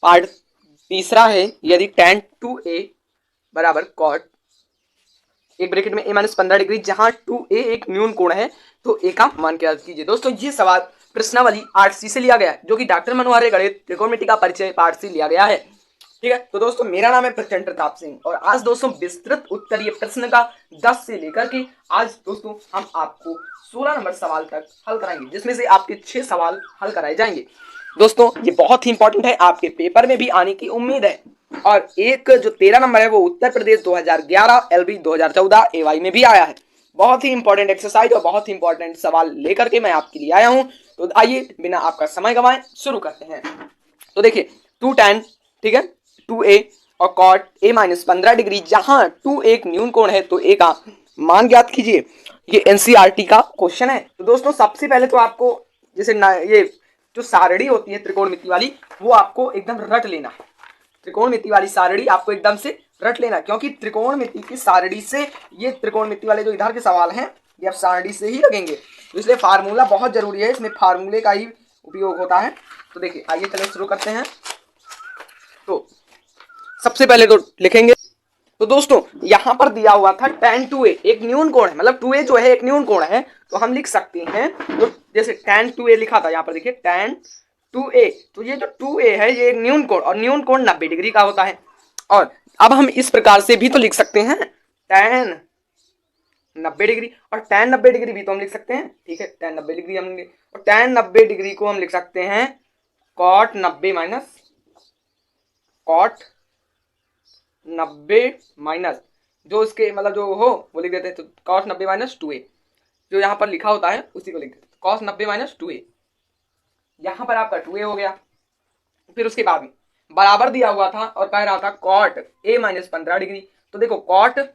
Part तीसरा है, यदि tan 2a बराबर कॉट एक ब्रैकेट में a माइनस 15 डिग्री जहां 2a एक न्यून कोण है तो a का मान ज्ञात कीजिए। दोस्तों ये सवाल प्रश्नावली 8C से लिया गया है, जो कि डॉक्टर मनोहर गणित त्रिकोणमिति का परिचय पाठ से लिया गया है। ठीक है, तो दोस्तों मेरा नाम है प्रचंड प्रताप सिंह और आज दोस्तों विस्तृत उत्तरीय प्रश्न का 10 से लेकर के आज दोस्तों हम आपको 16 नंबर सवाल तक हल कराएंगे, जिसमें से आपके 6 सवाल हल कराए जाएंगे। दोस्तों ये बहुत ही इंपॉर्टेंट है, आपके पेपर में भी आने की उम्मीद है। और एक जो 13 नंबर है वो उत्तर प्रदेश 2011 LB 2014 AY में भी आया है। बहुत ही इंपॉर्टेंट एक्सरसाइज और बहुत ही इंपॉर्टेंट सवाल लेकर के मैं आपके लिए आया हूं। तो आइए बिना आपका समय गंवाए शुरू करते हैं। तो देखिए 2 tan, ठीक है, 2a और cot a माइनस 15 डिग्री जहां 2 एक न्यून कोण है तो a का मान ज्ञात कीजिए। ये NCERT का क्वेश्चन है। तो दोस्तों सबसे पहले तो आपको जैसे ये जो सारणी होती है त्रिकोणमिति वाली वो आपको एकदम रट लेना है। त्रिकोणमिति वाली सारणी आपको एकदम से रट लेना, क्योंकि त्रिकोणमिति की सारणी से ये त्रिकोणमिति वाले जो इधर के सवाल हैं ये अब सारणी से ही लगेंगे, तो इसलिए फार्मूला बहुत जरूरी है, इसमें फार्मूले का ही उपयोग होता है। तो देखिए आइए चलिए शुरू करते हैं। तो सबसे पहले तो लिखेंगे, तो दोस्तों यहां पर दिया हुआ था tan 2a एक न्यून कोण है, मतलब 2a जो है एक न्यून कोण है, तो हम लिख सकते हैं तो जैसे tan 2a लिखा था, यहां पर देखिए tan 2a, तो ये जो 2a है ये न्यून कोण और न्यून कोण 90 डिग्री का होता है। और अब हम इस प्रकार से भी तो लिख सकते हैं tan 90 डिग्री, और tan 90 डिग्री भी तो हम लिख सकते हैं। ठीक है, tan 90 डिग्री हम और tan 90 डिग्री को हम लिख सकते हैं cot 90 माइनस cot 90 माइनस जो इसके मतलब जो हो वो लिख देते हैं, तो cos 90 माइनस 2a जो यहाँ पर लिखा होता है उसी को लिख देते हैं, cos 90 माइनस 2a। यहाँ पर आपका 2a हो गया। फिर उसके बाद में बराबर दिया हुआ था और कह रहा था cot a माइनस 15 डिग्री, तो देखो cot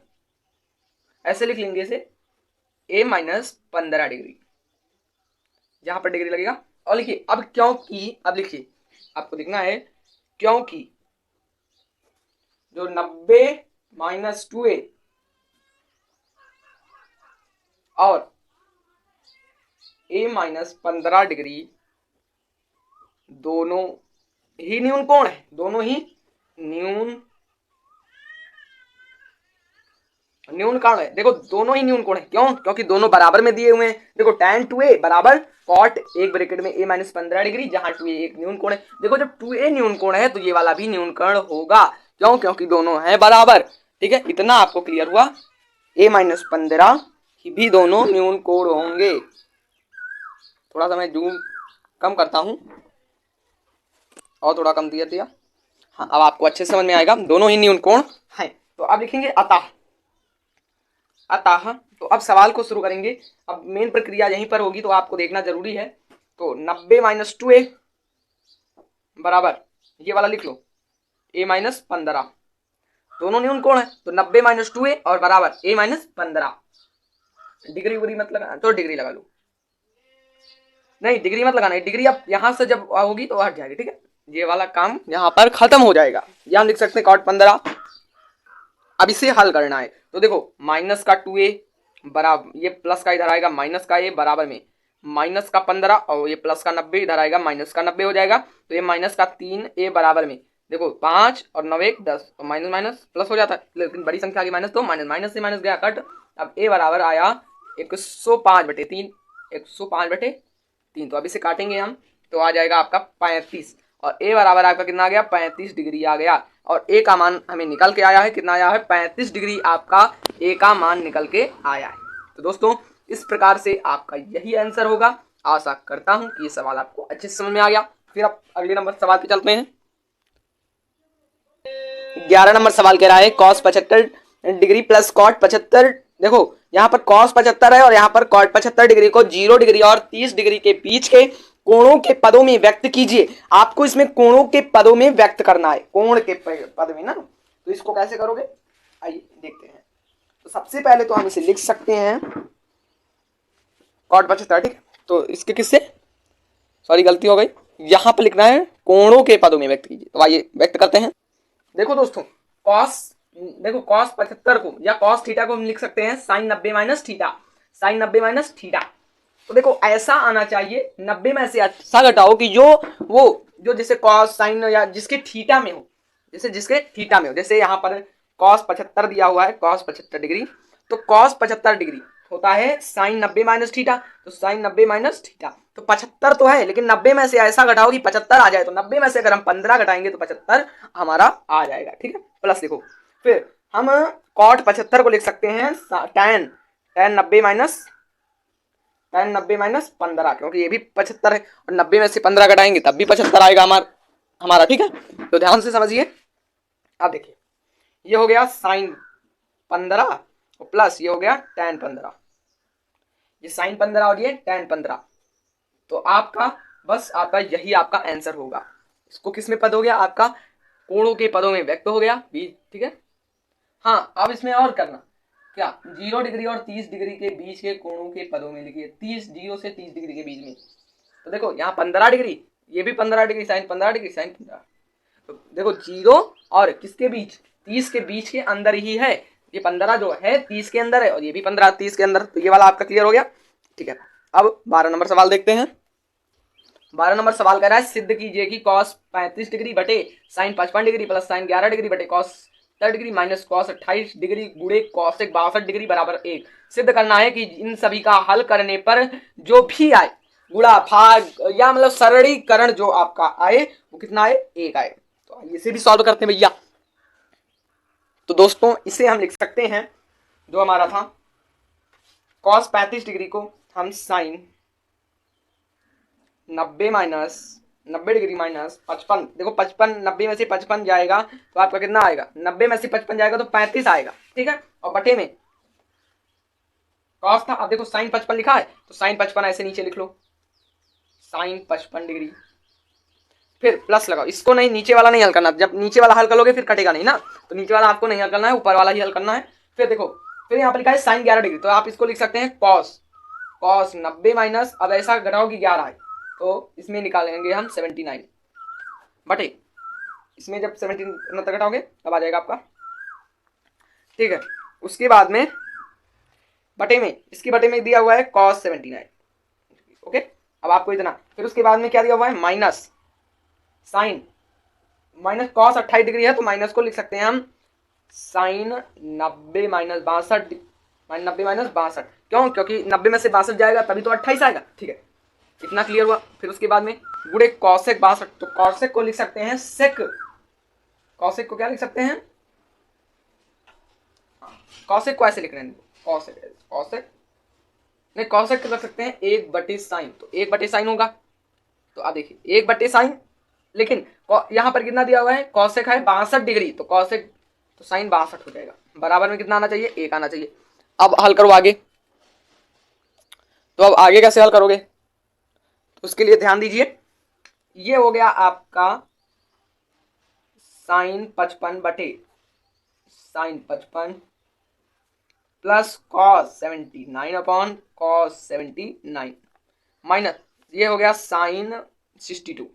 ऐसे लिख लेंगे इसे a माइनस 15 डिग्री, यहाँ पर डिग्री लगेगा। और लिखिए अब क्योंकि, अब लिखिए आपको लिखना है क्योंकि जो 90 माइनस 2a और a माइनस 15 डिग्री दोनों ही न्यून कोण है, दोनों ही न्यून कोण है। देखो दोनों ही न्यून कोण है, क्यों? क्योंकि दोनों बराबर में दिए हुए हैं। देखो tan 2a बराबर cot एक ब्रैकेट में a माइनस 15 डिग्री जहां 2a एक न्यून कोण है। देखो जब 2a न्यून कोण है तो ये वाला भी न्यून कोण होगा, क्यों? क्योंकि दोनों हैं बराबर। ठीक है, इतना आपको क्लियर हुआ। a माइनस 15 भी दोनों न्यून कोण होंगे। थोड़ा सा मैं जूम कम करता हूं और थोड़ा कम दिया। हाँ, अब आपको अच्छे समझ में आएगा, दोनों ही न्यून कोण हैं। तो अब लिखेंगे अतः। तो अब सवाल को शुरू करेंगे। अब मेन प्रक्रिया यहीं पर होगी, तो आपको देखना जरूरी है। तो 90 माइनस 2a बराबर ये वाला लिख लो a माइनस 15, दोनों न्यून कोण है तो 90 माइनस 2a और बराबर a माइनस 15। डिग्री उग्री मत लगाना, तो डिग्री लगा लो, नहीं डिग्री मत लगाना, डिग्री अब यहां से जब होगी तो हट जाएगी। ठीक है, ये वाला काम यहां पर खत्म हो जाएगा। यहां लिख सकते हैं cot 15। अब इसे हल करना है, तो देखो माइनस का 2a बराबर, ये प्लस का इधर आएगा माइनस का a बराबर में माइनस का 15 और ये प्लस का 90 इधर आएगा माइनस का 90 हो जाएगा। तो ये माइनस का 3a बराबर में देखो 5 और 9 1 10 और माइनस माइनस प्लस हो जाता है, लेकिन बड़ी संख्या की माइनस तो माइनस माइनस से माइनस गया कट। अब a बराबर आया 105/3, 105/3। तो अब इसे काटेंगे हम, तो आ जाएगा आपका 35 और a बराबर आपका कितना आ गया 35 डिग्री आ गया। और a का मान हमें निकल के आया है, कितना आया है 35 डिग्री आपका a का मान निकल के आया है। तो दोस्तों इस प्रकार से आपका यही आंसर होगा। आशा करता हूं कि ये सवाल आपको अच्छे से समझ में आ गया। फिर आप अगले नंबर सवाल पे चलते हैं। 11 नंबर सवाल कह रहा है cos 75 डिग्री प्लस cot 75। देखो यहाँ पर cos 75 है और यहाँ पर cot 75 डिग्री को 0 डिग्री और 30 डिग्री के बीच के कोणों के पदों में व्यक्त कीजिए। आपको इसमें कोणों के पदों में व्यक्त करना है, कोण के पद में ना। तो इसको कैसे करोगे आइए देखते हैं। तो सबसे पहले तो हम इसे लिख सकते हैं cot 75। ठीक है, तो इसके किससे, सॉरी गलती हो गई, यहां पर लिखना है कोणों के पदों में व्यक्त कीजिए। तो आइए व्यक्त करते हैं। देखो दोस्तों cos 75 को या cos थीटा को हम लिख सकते हैं sin 90 minus theta, sin 90 minus theta. तो देखो ऐसा आना चाहिए 90 में से ऐसा घटाओ कि जो वो जो जैसे कॉस साइन या जिसके थीटा में हो, जिसके थीटा में हो, जैसे यहाँ पर कॉस 75 दिया हुआ है, कॉस 75 डिग्री, तो कॉस 75 डिग्री होता है साइन 90 माइनस थीटा, तो साइन 90 माइनस थीटा, तो 75 तो है लेकिन 90 में से ऐसा घटाओ कि 75 आ जाए, तो 90 में से अगर हम 15 घटाएंगे तो 75 हमारा आ जाएगा, ठीक है। प्लस देखो फिर हम कॉट 75 को लिख सकते हैं tan 90 माइनस 15, क्योंकि ये भी 75 है और 90 में से 15 घटाएंगे तब भी 75 आएगा हमारा, ठीक है। तो ध्यान से समझिए। अब देखिए ये हो गया साइन 15 और प्लस ये हो गया tan 15, ये साइन 15 और ये tan 15, तो आपका बस आपका यही आपका आंसर होगा। इसको किस में पद हो गया, आपका कोणों के पदों में व्यक्त हो गया, ठीक है। हाँ अब इसमें और करना क्या, 0 डिग्री और 30 डिग्री के बीच के कोणों के पदों में लिखिए, 0 से 30 डिग्री के बीच में। तो देखो यहाँ 15 डिग्री, ये भी 15 डिग्री, साइन 15 डिग्री, साइन 15, तो देखो 0 और किसके बीच, 30 के बीच के अंदर ही है, ये 15 जो है 30 के अंदर है और ये भी 15 30 के अंदर, तो ये वाला आपका क्लियर हो गया, ठीक है। अब 12 नंबर सवाल देखते हैं। 12 नंबर सवाल कह रहा है सिद्ध कीजिए कि cos 35 डिग्री बटे sine 55 degree plus sine 11 degree बटे cos 30 degree minus cos 28 degree गुणे cos 62 डिग्री बराबर 1। सिद्ध करना है कि इन सभी का हल करने पर जो भी आए, गुणा भाग या मतलब सरलीकरण जो आपका आए वो कितना आए, 1 आए। तो इसे भी सॉल्व करते हैं भैया। तो दोस्तों इसे हम लिख सकते हैं, जो हमारा था cos 35 डिग्री को हम साइन 90 डिग्री माइनस 55, देखो 55 90 में से 55 जाएगा तो आपका कितना आएगा, 90 में से 55 जाएगा तो 35 आएगा, ठीक है। और बटे में कॉस था, अब देखो साइन 55 लिखा है तो साइन 55 ऐसे नीचे लिख लो, साइन 55 डिग्री, फिर प्लस लगाओ, इसको नहीं नीचे वाला नहीं हल करना, जब नीचे वाला हल करोगे फिर कटेगा नहीं ना, तो नीचे वाला आपको नहीं हल करना है, ऊपर वाला ही हल करना है। फिर देखो फिर यहाँ पर लिखा है साइन 11 डिग्री, तो आप इसको लिख सकते हैं कॉस 90 माइनस, अब ऐसा घटाओ कि 11 है तो इसमें निकालेंगे हम 79 बटे, इसमें जब 17 तक घटाओगे तब आ जाएगा आपका, ठीक है। उसके बाद में बटे में, इसकी बटे में दिया हुआ है cos 79, ओके। अब आपको इतना, फिर उसके बाद में क्या दिया हुआ है, minus sine minus cos 28 degree है तो माइनस को लिख सकते हैं हम साइन 90 माइनस 62, 90 माइनस 62, क्यों, क्योंकि 90 में से 62 जाएगा तभी तो 28 आएगा, ठीक है। इतना क्लियर हुआ। फिर उसके बाद में गुणे कॉसेक 62, तो कॉसेक को लिख सकते हैं सेक, कॉसेक को क्या लिख सकते हैं, कॉसेक को ऐसे लिख रहे हैं, कॉसेक नहीं, कॉसेक लिख सकते हैं 1/sin, तो 1/sin होगा। तो आप देखिए 1/sin, लेकिन यहाँ पर कितना दिया हुआ है, कॉसेक है 62 डिग्री, तो कॉसेक तो साइन 62 हो जाएगा, बराबर में कितना आना चाहिए, 1 आना चाहिए। अब हल करो आगे, तो अब आगे कैसे हल करोगे, उसके लिए ध्यान दीजिए। ये हो गया आपका साइन 55 बटे sine 55 plus cos 79 upon cos 79 minus ये हो गया साइन 62,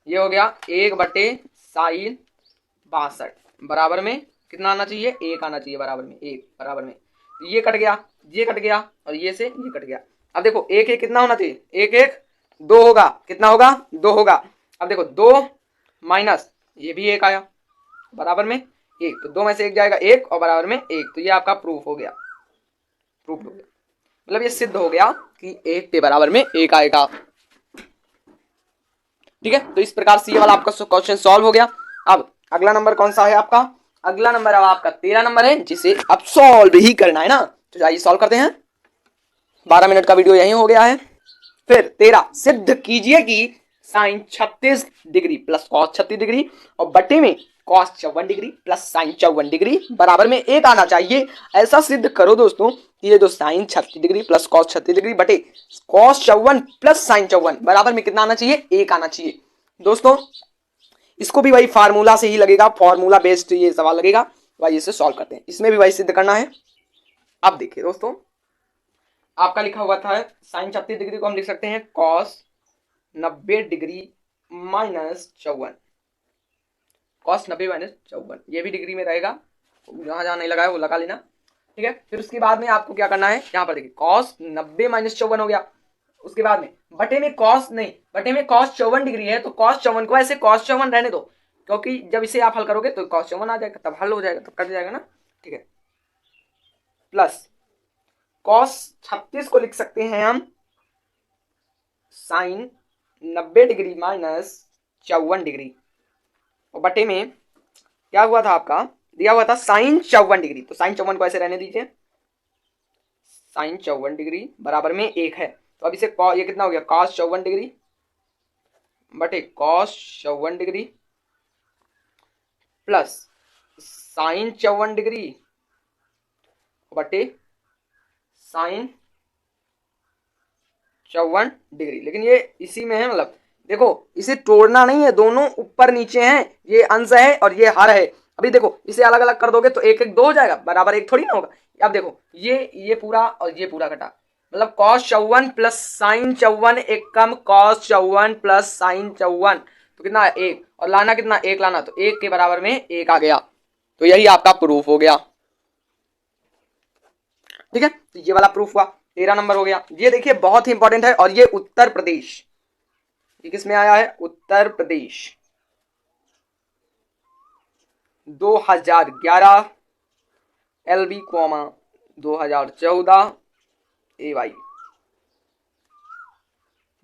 ये हो गया 1/साइन 62, बराबर में कितना आना चाहिए, 1 आना चाहिए, बराबर में 1, बराबर में ये कट गया और ये से ये कट गया। अब देखो 1 1 कितना होना चाहिए, 1 1 2 होगा, कितना होगा, 2 होगा। अब देखो 2 माइनस ये भी 1 आया, बराबर में 1, तो 2 में से 1 जाएगा 1 और बराबर में 1, तो ये आपका प्रूफ हो गया, मतलब ये सिद्ध हो गया कि 1 के बराबर में 1 आएगा, ठीक है। तो इस प्रकार से ये वाला आपका क्वेश्चन सॉल्व हो गया। अब अगला नंबर कौन सा है आपका, अगला नंबर अब आपका 13 नंबर है, जिसे अब सॉल्व ही करना है ना, तो आइए सॉल्व करते हैं। 12 मिनट का वीडियो यही हो गया है। फिर 13, सिद्ध कीजिए कि sine 36 degree plus cos 36 degree और बटे में cos 54 degree plus sine 54 degree बराबर में 1 आना चाहिए। ऐसा सिद्ध करो दोस्तों कि ये जो sine 36 degree plus cos 36 degree बटे cos 54 प्लस साइन 54 बराबर में कितना आना चाहिए, 1 आना चाहिए। दोस्तों इसको भी वही फार्मूला से ही लगेगा, फार्मूला बेस्ड ये सवाल लगेगा, वही इसे सॉल्व करते हैं। इसमें भी वही सिद्ध करना है। अब देखिए दोस्तों आपका लिखा हुआ था साइन 36 डिग्री को हम लिख सकते हैं cos 90 degree minus 54, cos 90 minus 54, ये भी डिग्री में रहेगा, जहां जहां नहीं लगा है वो लगा लेना, ठीक है। फिर उसके बाद में आपको क्या करना है, यहाँ पर देखिए cos 90 माइनस 54 हो गया, उसके बाद में बटे में कॉस नहीं, बटे में कॉस 54 डिग्री है तो कॉस 54 को ऐसे कॉस 54 रहने दो, क्योंकि जब इसे आप हल करोगे तो कॉस 54 आ जाएगा, तब हल हो जाएगा, तब कट जाएगा ना, ठीक है। प्लस कॉस 36 को लिख सकते हैं हम साइन 90 डिग्री माइनस 54 डिग्री, और बटे में क्या हुआ था आपका, दिया हुआ था साइन 54 डिग्री, तो साइन 54 को ऐसे रहने दीजिए, साइन 54 डिग्री बराबर में 1 है, तो अब इसे ये कितना हो गया, कॉस 54 डिग्री बटे cos 54 degree plus sine 54 degree बटे साइन 54 डिग्री। लेकिन ये इसी में है, मतलब देखो इसे तोड़ना नहीं है, दोनों ऊपर नीचे हैं, ये अंश है और ये हर है। अभी देखो इसे अलग अलग कर दोगे तो एक एक 2 हो जाएगा, बराबर 1 थोड़ी ना होगा। अब देखो ये पूरा और ये पूरा कटा, मतलब cos 54 प्लस साइन 54 एक कम cos 54 प्लस साइन 54, तो कितना है 1, और लाना कितना 1 लाना, तो 1 के बराबर में 1 आ गया, तो यही आपका प्रूफ हो गया, ठीक है। तो ये वाला प्रूफ हुआ, 13 नंबर हो गया। ये देखिए बहुत ही इंपॉर्टेंट है, और ये उत्तर प्रदेश, ये किस में आया है, उत्तर प्रदेश 2011 LB 2014 AY।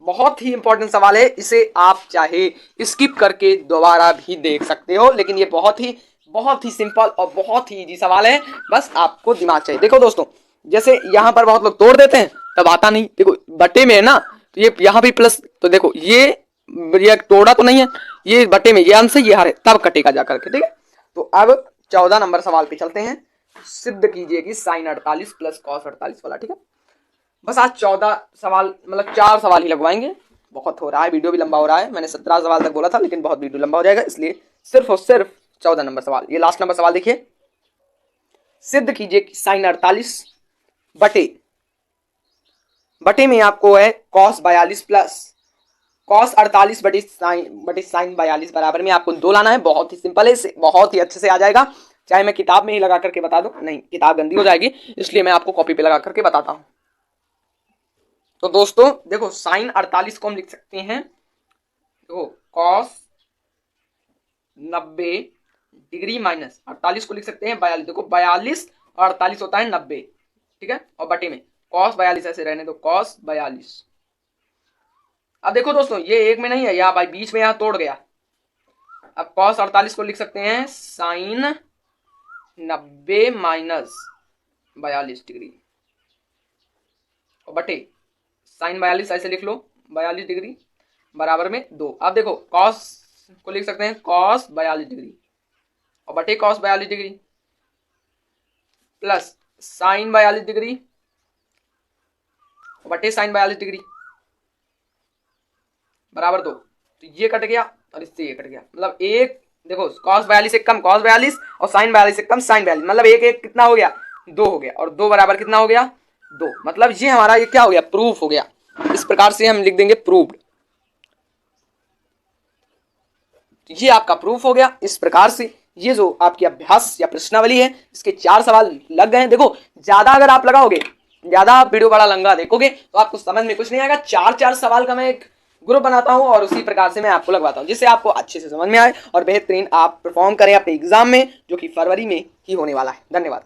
बहुत ही इंपॉर्टेंट सवाल है, इसे आप चाहे स्किप करके दोबारा भी देख सकते हो, लेकिन ये बहुत ही सिंपल और बहुत ही इजी सवाल है, बस आपको दिमाग चाहिए। देखो दोस्तों, जैसे यहाँ पर बहुत लोग तोड़ देते हैं तब आता नहीं, देखो बटे में है ना, तो ये यहाँ भी प्लस, तो देखो ये तोड़ा तो नहीं है, ये बटे में ये अंश है, ये हर है, तब कटेगा जाकर के, ठीक है। तो अब 14 नंबर सवाल पे चलते हैं। सिद्ध कीजिए कि साइन 48 प्लस कॉस 48 वाला, ठीक है। बस आज 14 सवाल, मतलब 4 सवाल ही लगवाएंगे, बहुत हो रहा है, वीडियो भी लंबा हो रहा है, मैंने 17 सवाल तक बोला था, लेकिन बहुत वीडियो लंबा हो जाएगा, इसलिए सिर्फ और सिर्फ 14 नंबर सवाल। ये लास्ट नंबर सवाल देखिए, सिद्ध कीजिए कि साइन 48 बटे में आपको है कॉस 42 प्लस कॉस 48 बटे साइन 42 बराबर में आपको 2 लाना है। बहुत ही सिंपल है, बहुत ही अच्छे से आ जाएगा, चाहे मैं किताब में ही लगा करके बता दूं, नहीं किताब गंदी हो जाएगी, इसलिए मैं आपको कॉपी पे लगा करके बताता हूं। तो दोस्तों देखो साइन 48 को हम लिख सकते हैं, देखो कॉस 90 डिग्री माइनस 48 को लिख सकते हैं 42, देखो 42 और 48 होता है 90, ठीक है, और बटे में कॉस 42 ऐसे रहने दो, कॉस 42। अब देखो दोस्तों ये एक में नहीं है, यहाँ भाई बीच में यहाँ तोड़ गया, अब कॉस 48 को लिख सकते हैं साइन 90 माइनस 42 डिग्री, और बटे साइन 42 ऐसे लिख लो 42 डिग्री बराबर में 2। अब देखो कॉस को लिख सकते हैं कॉस 42 डिग्री और बटे cos 42 degree plus sign 42 degree और बटे साइन 42 डिग्री बराबर 2। तो ये कट गया और इससे ये कट गया, मतलब एक देखो cos 42 से कम cos 42 और sin 42 से कम sin 42, मतलब एक एक कितना हो गया 2 हो गया, और 2 बराबर कितना हो गया 2, मतलब ये हमारा ये क्या हो गया प्रूफ हो गया। इस प्रकार से हम लिख देंगे प्रूव्ड, ये आपका प्रूफ हो गया। इस प्रकार से ये जो आपकी अभ्यास या प्रश्नावली है इसके 4 सवाल लग गए हैं। देखो ज्यादा अगर आप लगाओगे, ज्यादा आप वीडियो बड़ा लंगा देखोगे तो आपको समझ में कुछ नहीं आएगा। 4 सवाल का मैं एक ग्रुप बनाता हूं और उसी प्रकार से मैं आपको लगवाता हूं, जिससे आपको अच्छे से समझ में आए और बेहतरीन आप परफॉर्म करें अपने एग्जाम में, जो कि फरवरी में ही होने वाला है। धन्यवाद।